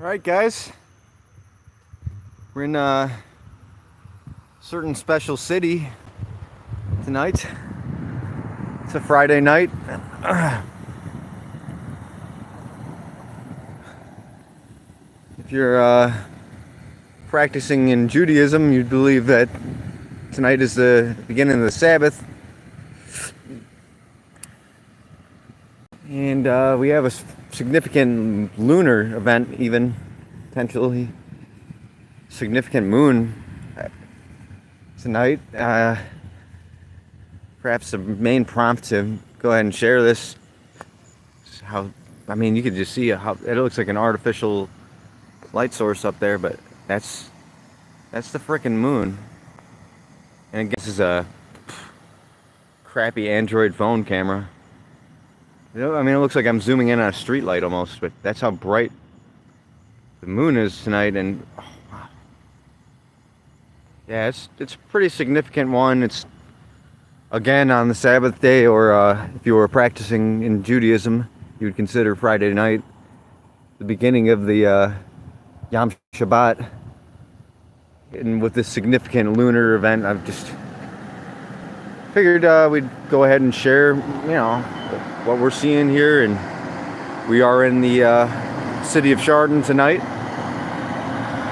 Alright guys, we're in a certain special city tonight. It's a Friday night. If you're practicing in Judaism, you'd believe that tonight is the beginning of the Sabbath. And we have a significant lunar event, even potentially significant moon tonight. Perhaps the main prompt to go ahead and share this is you could just see how it looks like an artificial light source up there, but that's the frickin' moon. And I guess it's a crappy Android phone camera. It looks like I'm zooming in on a street light almost, but that's how bright the moon is tonight. And oh, wow. Yeah, it's a pretty significant one. It's again on the Sabbath day, or if you were practicing in Judaism, you would consider Friday night the beginning of the Yom Shabbat. And with this significant lunar event, I've just figured we'd go ahead and share, what we're seeing here. And we are in the city of Chardon tonight.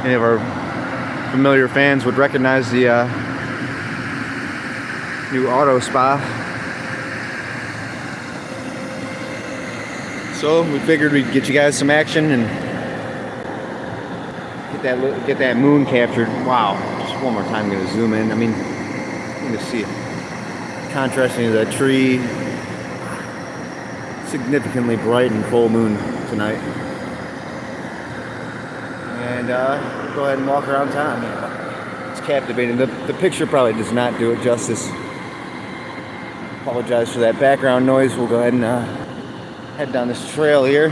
Any of our familiar fans would recognize the new auto spa. So we figured we'd get you guys some action and get that moon captured. Wow! Just one more time, I'm gonna zoom in. You can see it contrasting to that tree. Significantly bright and full moon tonight. And go ahead and walk around town. It's captivating. The picture probably does not do it justice. Apologize for that background noise. We'll go ahead and head down this trail here,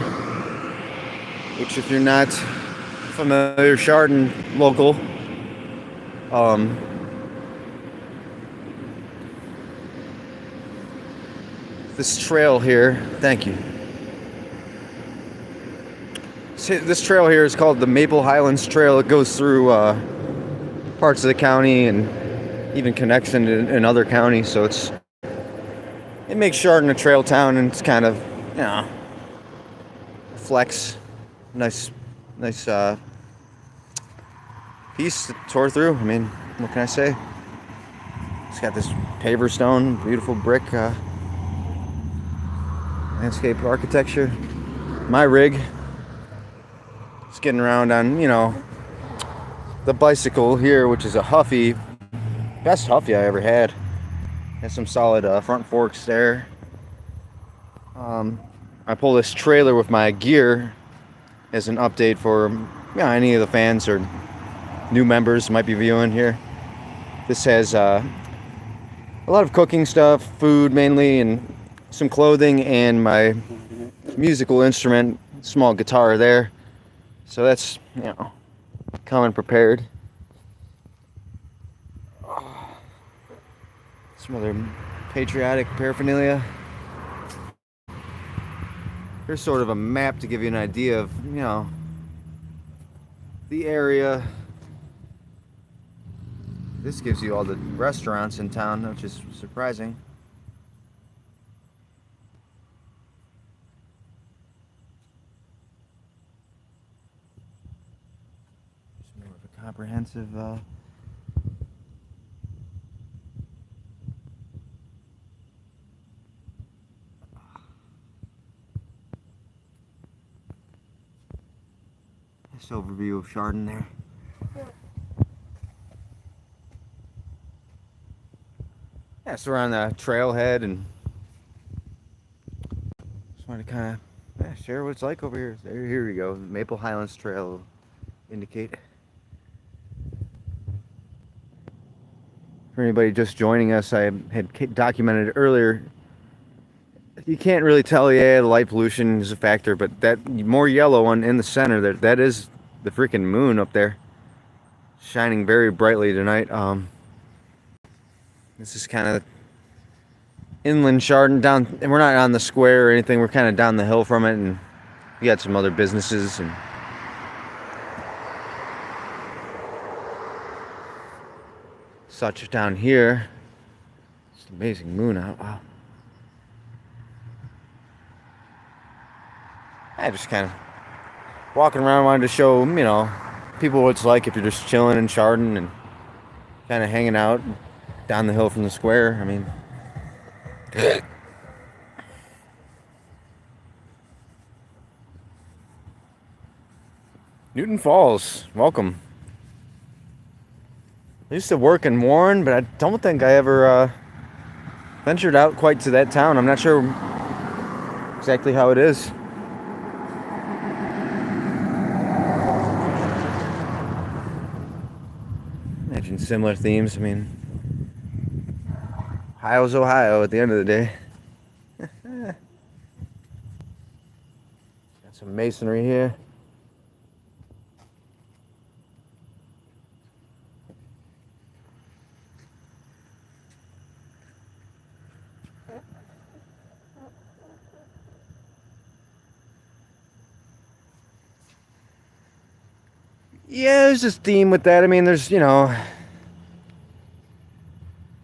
which, if you're not familiar, Chardon local, this trail here, thank you. This trail here is called the Maple Highlands Trail. It goes through parts of the county and even connects in other counties. So it makes Chardon a trail town, and it's kind of, flex, nice piece to tour through. What can I say? It's got this paver stone, beautiful brick landscape architecture. My rig is getting around on, the bicycle here, which is a Huffy. Best Huffy I ever had. Has some solid front forks there. I pull this trailer with my gear as an update for any of the fans or new members might be viewing here. This has a lot of cooking stuff, food mainly, and some clothing, and my musical instrument, small guitar there. So that's, coming prepared. Some other patriotic paraphernalia. Here's sort of a map to give you an idea of, the area. This gives you all the restaurants in town, which is surprising. Just more of a comprehensive this overview of Chardon there. Yeah, so we're on the trailhead, and just wanted to kind of share what it's like over here. Here we go. Maple Highlands Trail will indicate. For anybody just joining us, I had documented earlier, you can't really tell, the light pollution is a factor, but that more yellow one in the center there, that is the freaking moon up there, shining very brightly tonight. This is kind of inland Chardon down, and we're not on the square or anything. We're kind of down the hill from it, and we got some other businesses and such down here. It's an amazing moon out. Wow. I just kind of walking around, wanted to show, people what it's like if you're just chilling in Chardon and kind of hanging out down the hill from the square. I mean, Newton Falls, welcome. I used to work in Warren, but I don't think I ever ventured out quite to that town. I'm not sure exactly how it is. Imagine similar themes. I mean, Ohio's Ohio at the end of the day. Got some masonry here. Yeah, there's this theme with that. I mean, there's, a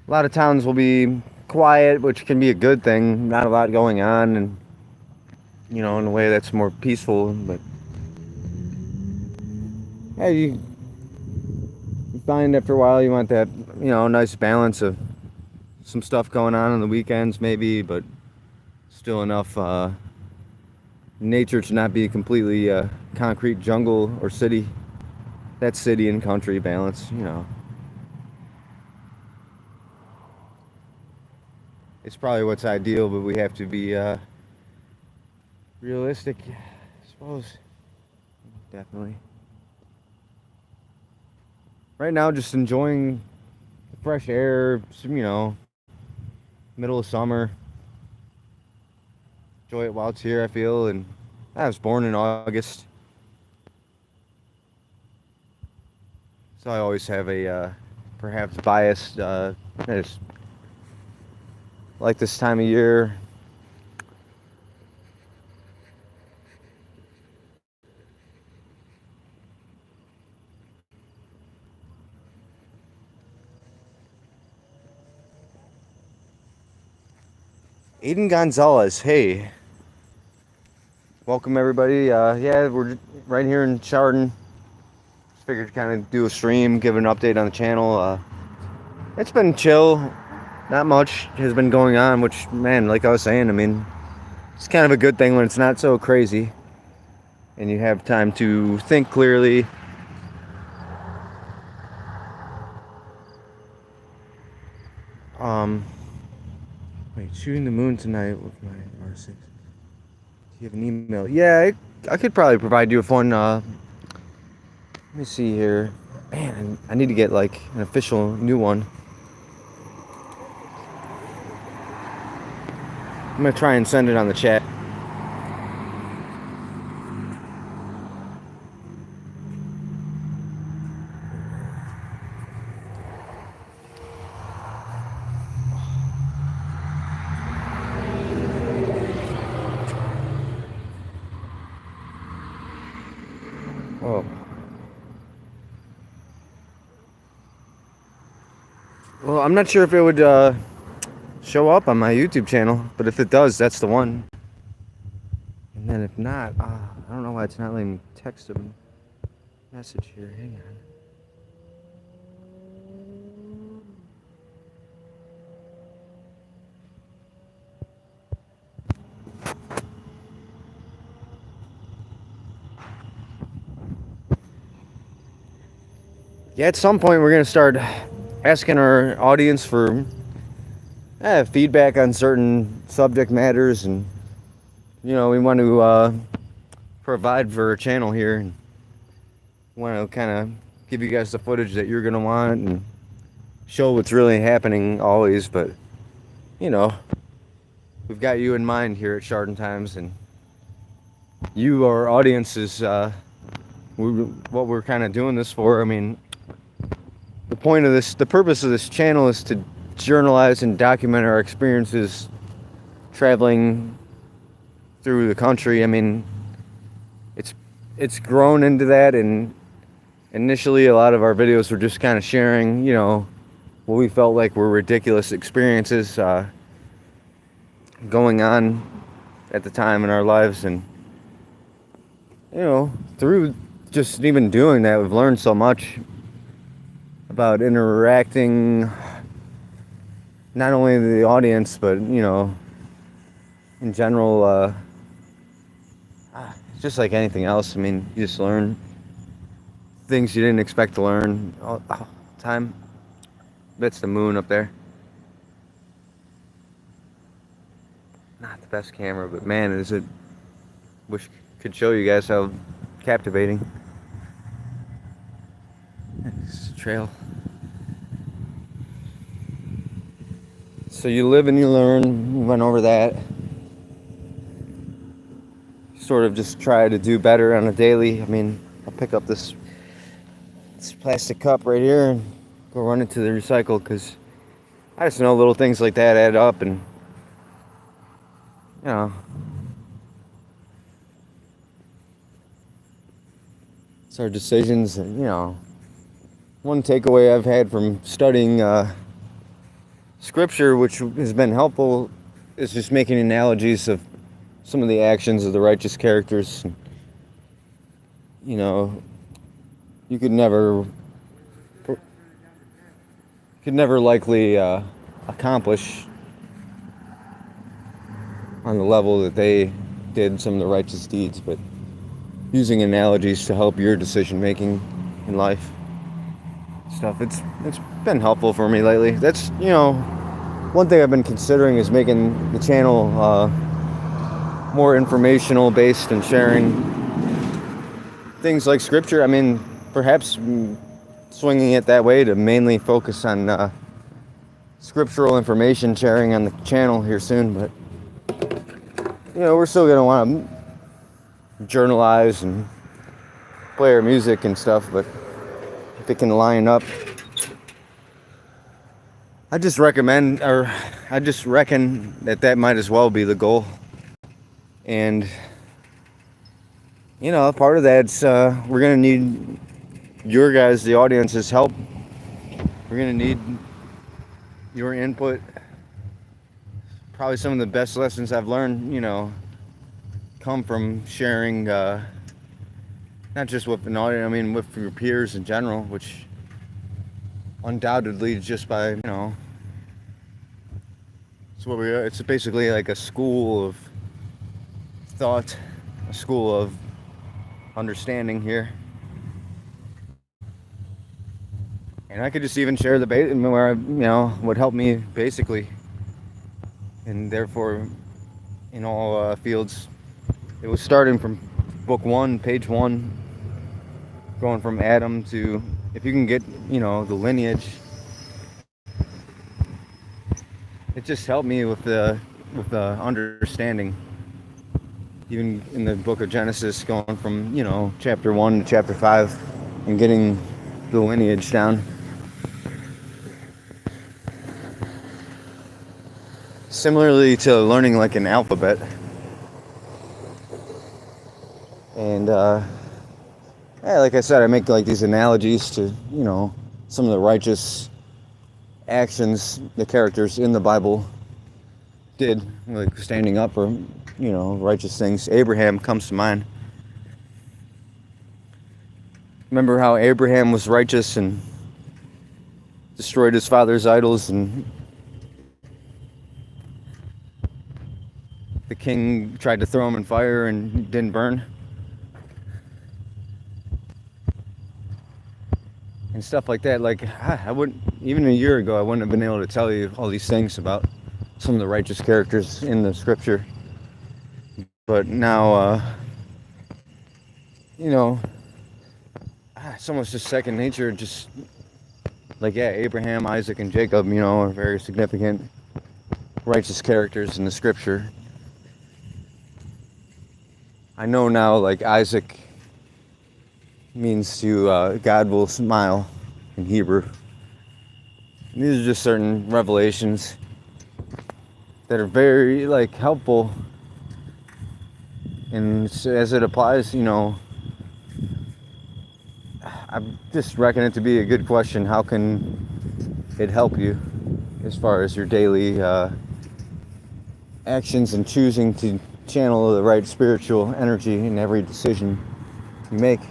lot of towns will be quiet, which can be a good thing. Not a lot going on, and, in a way that's more peaceful. But, yeah, you find after a while you want that, nice balance of some stuff going on the weekends, maybe, but still enough nature to not be a completely concrete jungle or city. That city and country balance, It's probably what's ideal, but we have to be realistic, I suppose. Definitely. Right now, just enjoying the fresh air, middle of summer. Enjoy it while it's here, I feel. And I was born in August, so I always have a perhaps biased, I just like this time of year. Aiden Gonzalez, hey. Welcome everybody. Yeah, we're right here in Chardon. Just figured to kind of do a stream, give an update on the channel. It's been chill. Not much has been going on, which, man, like I was saying, I mean, it's kind of a good thing when it's not so crazy and you have time to think clearly. Wait, shooting the moon tonight with my R6. Do you have an email? Yeah, I could probably provide you with one. Let me see here. Man, I need to get like an official new one. I'm gonna try and send it on the chat. Oh. Well, I'm not sure if it would show up on my YouTube channel, but if it does, that's the one. And then if not, I don't know why it's not letting me text a message here. Hang on. Yeah, at some point we're gonna start asking our audience for feedback on certain subject matters, and we want to provide for a channel here, and want to kind of give you guys the footage that you're gonna want and show what's really happening always. But we've got you in mind here at Chardon Times, and you, our audience, is what we're kind of doing this for. I mean, the purpose of this channel is to journalize and document our experiences traveling through the country. I mean, it's grown into that, and initially a lot of our videos were just kind of sharing, what we felt like were ridiculous experiences going on at the time in our lives. And through just even doing that, we've learned so much about interacting, not only the audience, but in general, just like anything else. I mean, you just learn things you didn't expect to learn all the time. That's the moon up there. Not the best camera, but man, is it. Wish could show you guys how captivating. It's a trail. So you live and you learn. We went over that. Sort of just try to do better on a daily. I mean, I'll pick up this plastic cup right here and go run it to the recycle, because I just know little things like that add up, and it's our decisions. And one takeaway I've had from studying scripture, which has been helpful, is just making analogies of some of the actions of the righteous characters. You could never likely accomplish on the level that they did some of the righteous deeds, but using analogies to help your decision making in life stuff, it's been helpful for me lately. That's one thing I've been considering, is making the channel more informational based and sharing things like scripture. I mean, perhaps swinging it that way to mainly focus on scriptural information sharing on the channel here soon. But we're still going to want to journalize and play our music and stuff, but if it can line up, I just reckon that might as well be the goal. And part of that's we're gonna need your guys, the audience's help. We're gonna need your input. Probably some of the best lessons I've learned, come from sharing, not just with an audience, I mean with your peers in general, which undoubtedly just by it's what we are. It's basically like a school of thought, a school of understanding here. And I could just even share the where would help me basically, and therefore in all fields. It was starting from book 1, page 1, going from Adam to, if you can get the lineage, it just helped me with the understanding. Even in the book of Genesis, going from chapter 1 to chapter 5 and getting the lineage down. Similarly to learning like an alphabet. And like I said, I make like these analogies to some of the righteous actions the characters in the Bible did, like standing up for righteous things. Abraham comes to mind. Remember how Abraham was righteous and destroyed his father's idols, and the king tried to throw him in fire and didn't burn? And stuff like that. Like, I wouldn't, even a year ago, I wouldn't have been able to tell you all these things about some of the righteous characters in the scripture. But now, it's almost just second nature. Just like, Abraham, Isaac, and Jacob, are very significant righteous characters in the scripture. I know now, like, Isaac means to God will smile in Hebrew. And these are just certain revelations that are very helpful, and as it applies, I just reckon it to be a good question. How can it'd help you as far as your daily actions and choosing to channel the right spiritual energy in every decision you make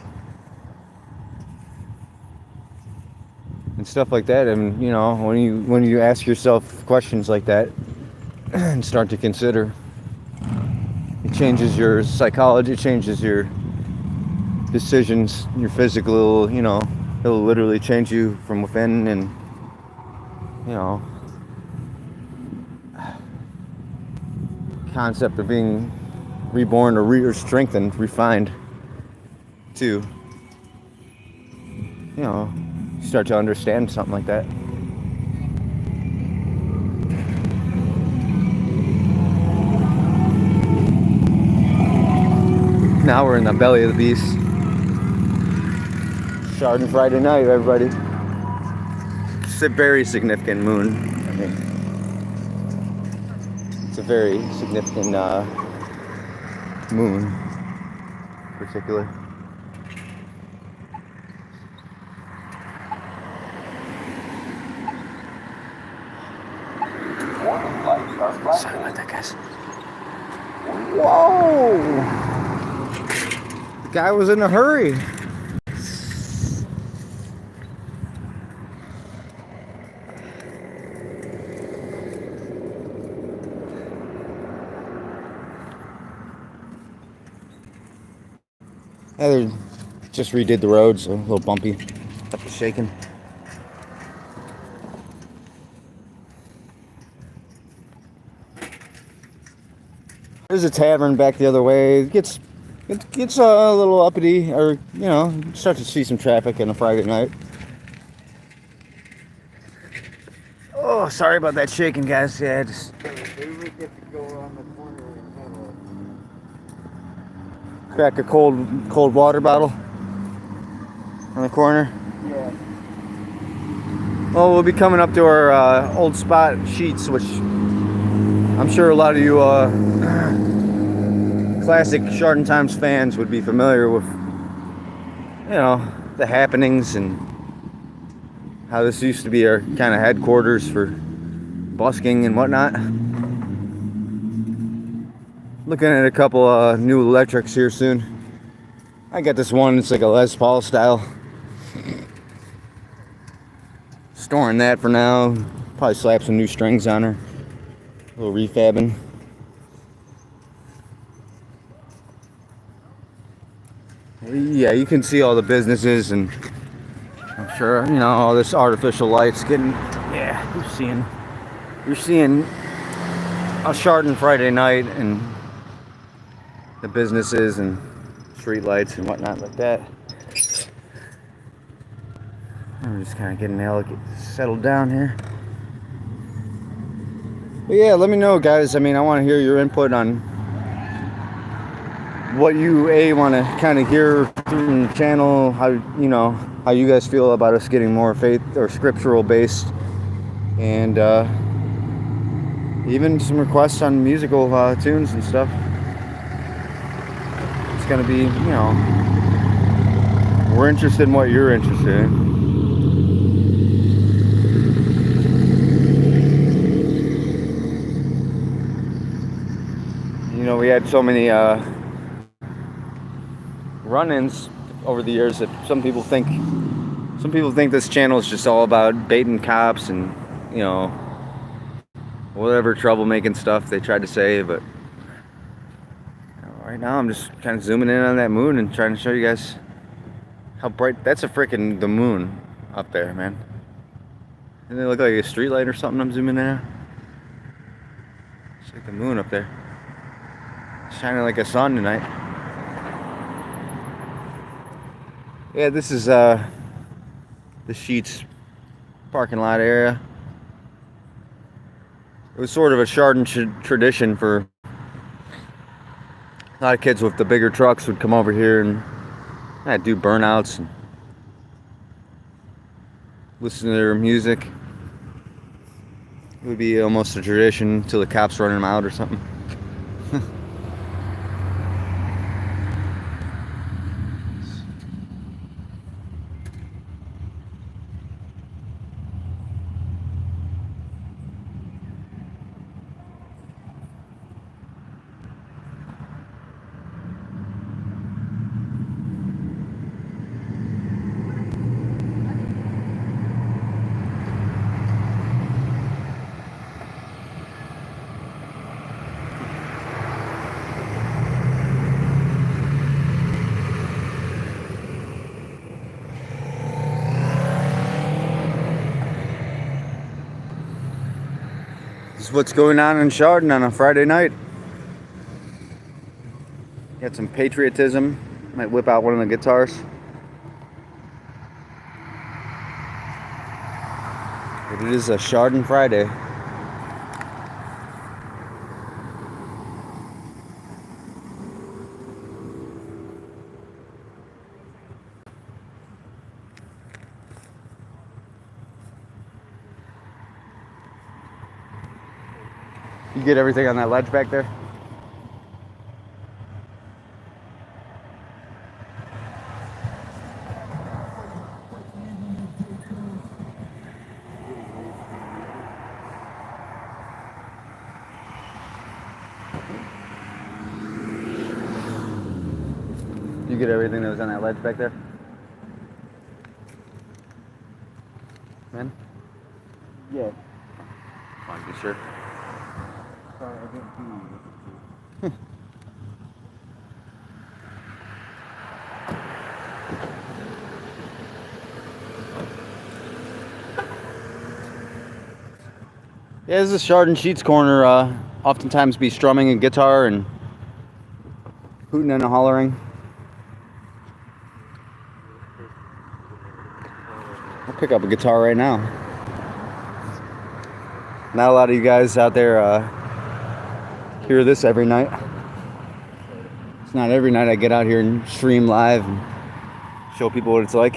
and stuff like that. And you know, when you ask yourself questions like that and start to consider, it changes your psychology, it changes your decisions, your physical, you know, it'll literally change you from within. And you know, concept of being reborn or strengthened, refined to, you know, start to understand something like that. Now we're in the belly of the beast. Chardon Friday night, everybody. It's a very significant moon, I think. It's a very significant moon, in particular. Sorry about that, guys. Whoa! The guy was in a hurry. Yeah, they just redid the roads, so a little bumpy, up to shaking. There's a tavern back the other way. It gets a little uppity, or you know, start to see some traffic on a Friday night. Oh, sorry about that shaking, guys. Yeah, just crack a cold water bottle on the corner. Yeah. Well, we'll be coming up to our old spot, Sheets, which I'm sure a lot of you classic Chardon Times fans would be familiar with, you know, the happenings and how this used to be our kind of headquarters for busking and whatnot. Looking at a couple new electrics here soon. I got this one, it's like a Les Paul style. Storing that for now. Probably slap some new strings on her. A little refabbing. Yeah, you can see all the businesses, and I'm sure, you know, all this artificial lights getting, yeah, you're seeing a Chardon Friday night and the businesses and street lights and whatnot like that. I'm just kind of getting settled down here. But yeah, let me know, guys. I mean, I want to hear your input on what you want to kind of hear through the channel, how, you know, how you guys feel about us getting more faith or scriptural based, and even some requests on musical tunes and stuff. It's gonna be, you know, we're interested in what you're interested in. You know, we had so many run-ins over the years that some people think this channel is just all about baiting cops and, you know, whatever troublemaking stuff they tried to say. But right now I'm just kind of zooming in on that moon and trying to show you guys how bright. That's the moon up there, man. Doesn't it look like a street light or something I'm zooming in on? It's like the moon up there. It's shining like a sun tonight. Yeah, this is the Sheets parking lot area. It was sort of a Chardon tradition for a lot of kids with the bigger trucks would come over here and do burnouts and listen to their music. It would be almost a tradition until the cops run them out or something. This is what's going on in Chardon on a Friday night. Got some patriotism. Might whip out one of the guitars. But it is a Chardon Friday. You get everything on that ledge back there? You get everything that was on that ledge back there? Man? Yeah. Want to be sure? Sorry, I didn't see you. Yeah, this is Chardon Sheets Corner. Oftentimes be strumming a guitar and hooting and hollering. I'll pick up a guitar right now. Not a lot of you guys out there hear this every night. It's not every night I get out here and stream live and show people what it's like.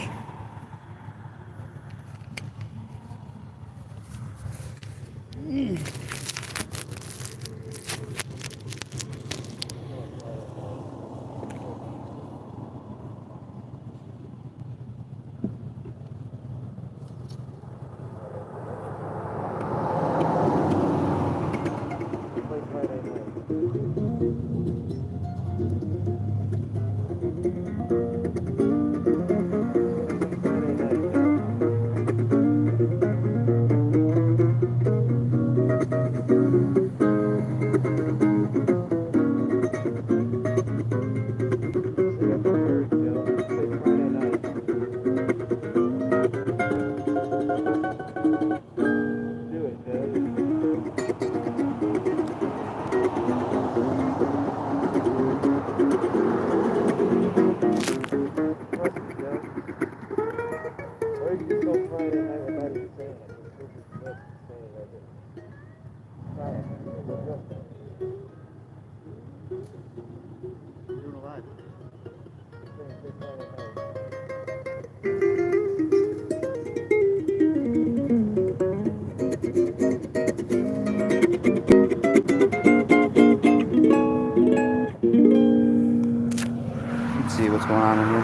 Let's see what's going on in here.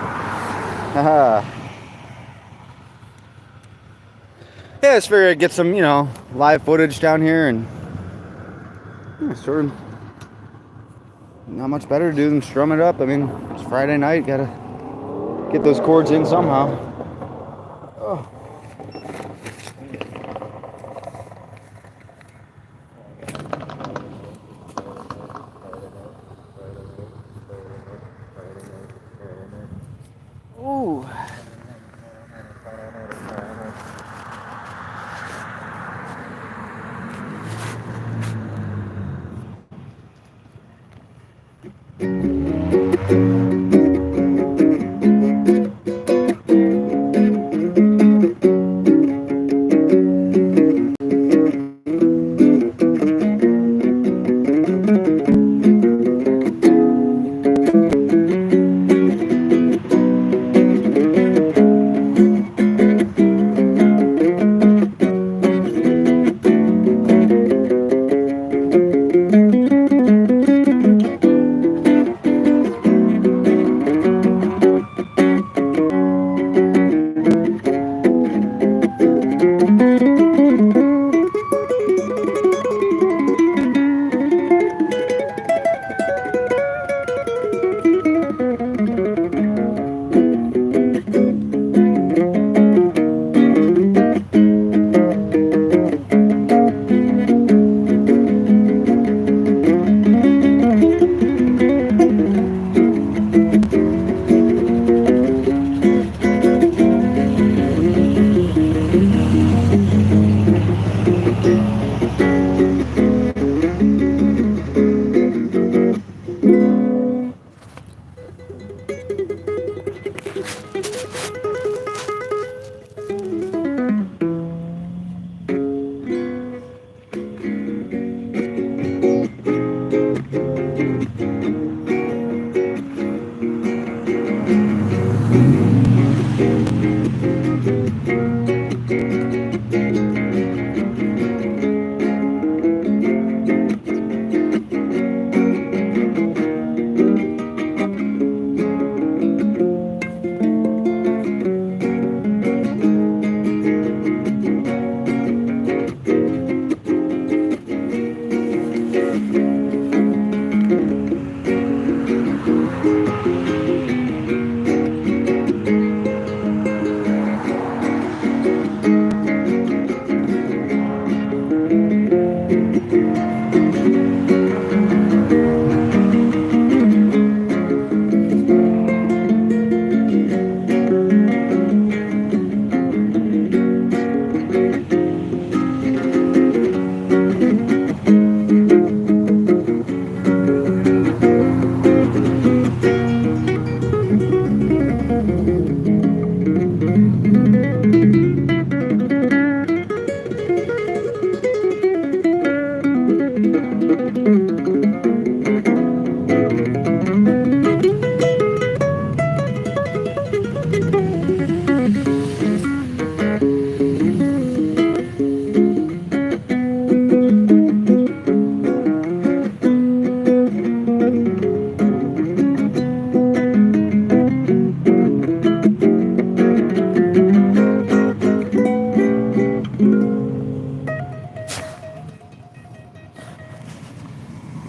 Haha. Yeah, it's fair to get some, live footage down here, and sort of not much better to do than strum it up. I mean, it's Friday night, gotta get those chords in somehow. Oh. Ooh.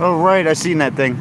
Oh, right, I seen that thing.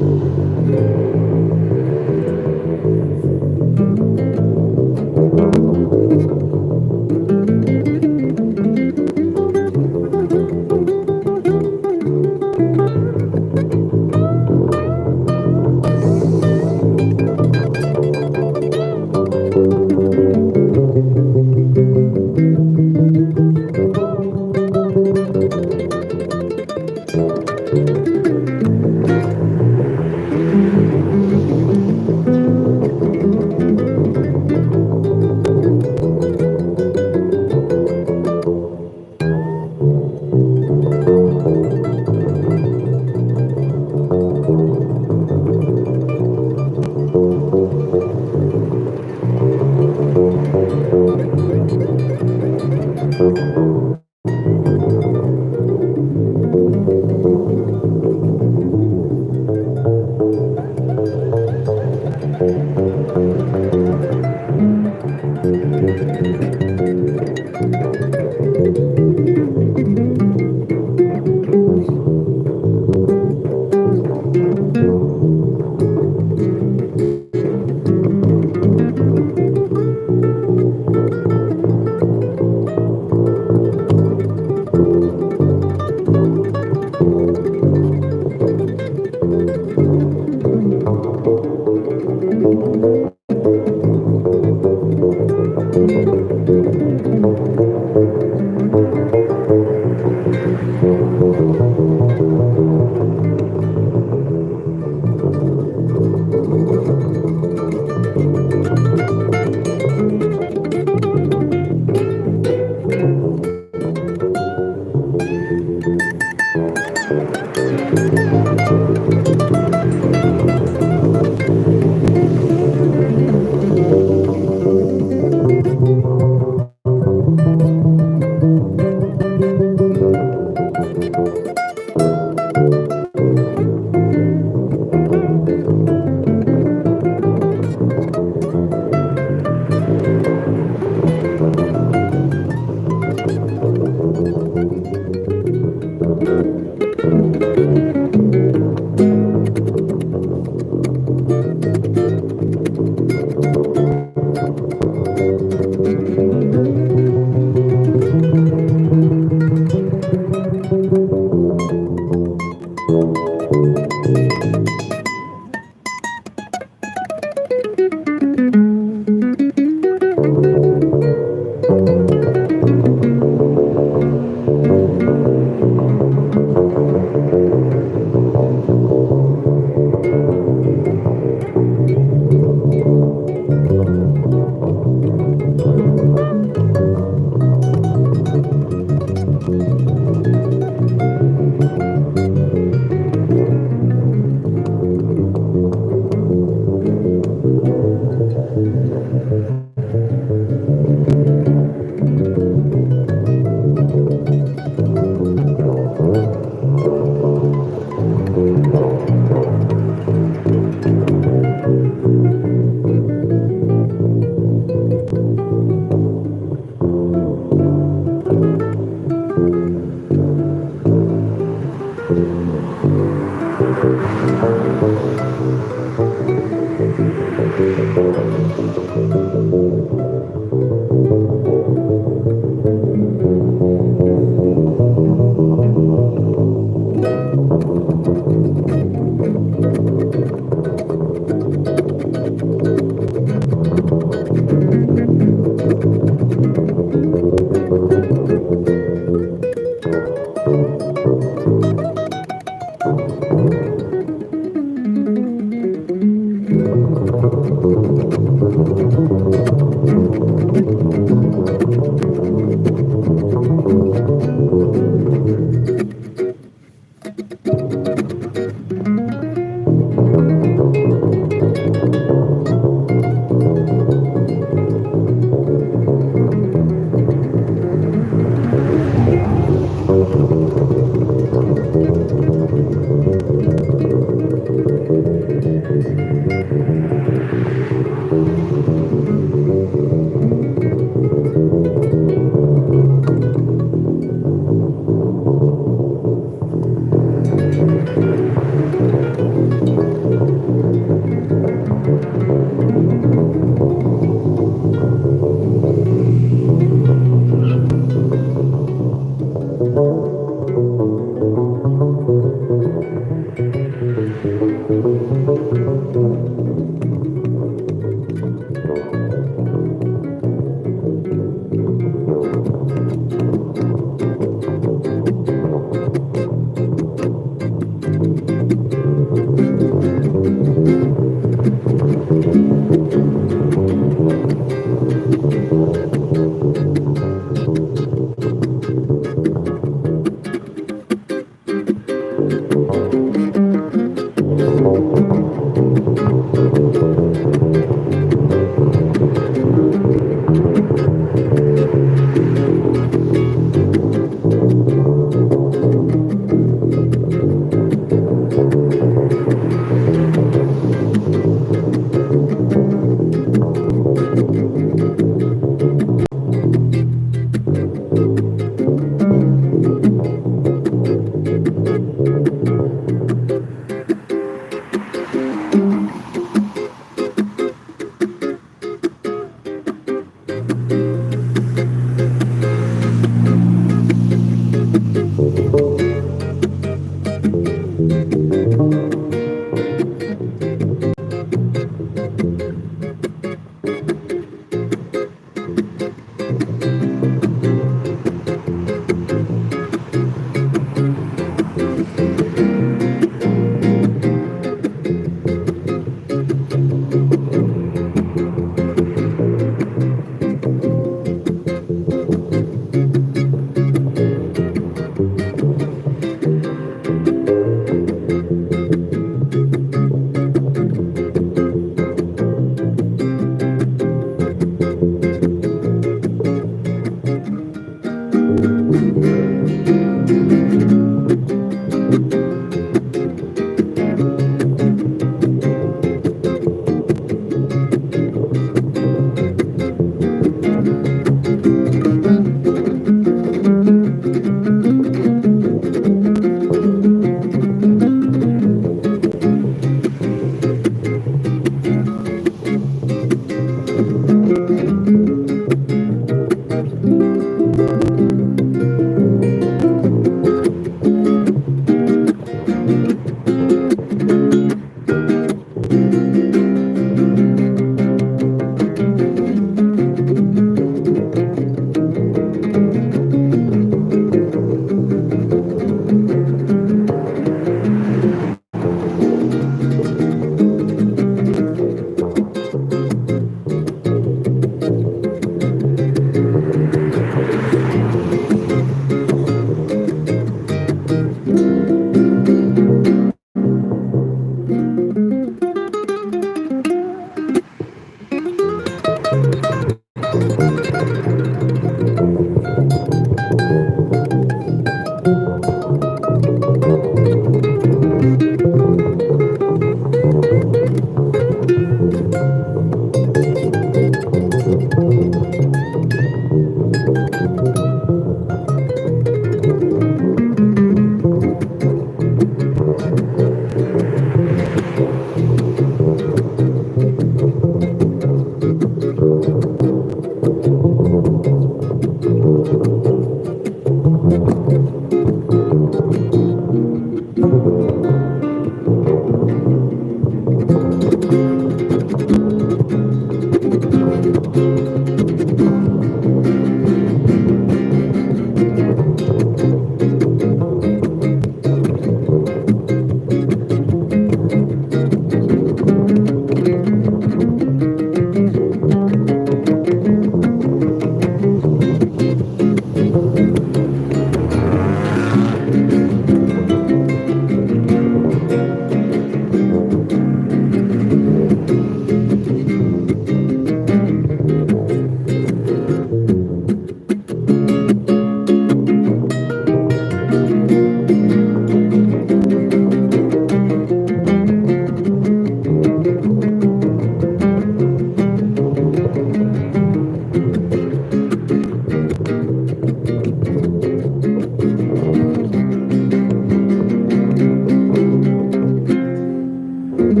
That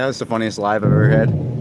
was the funniest live I've ever had.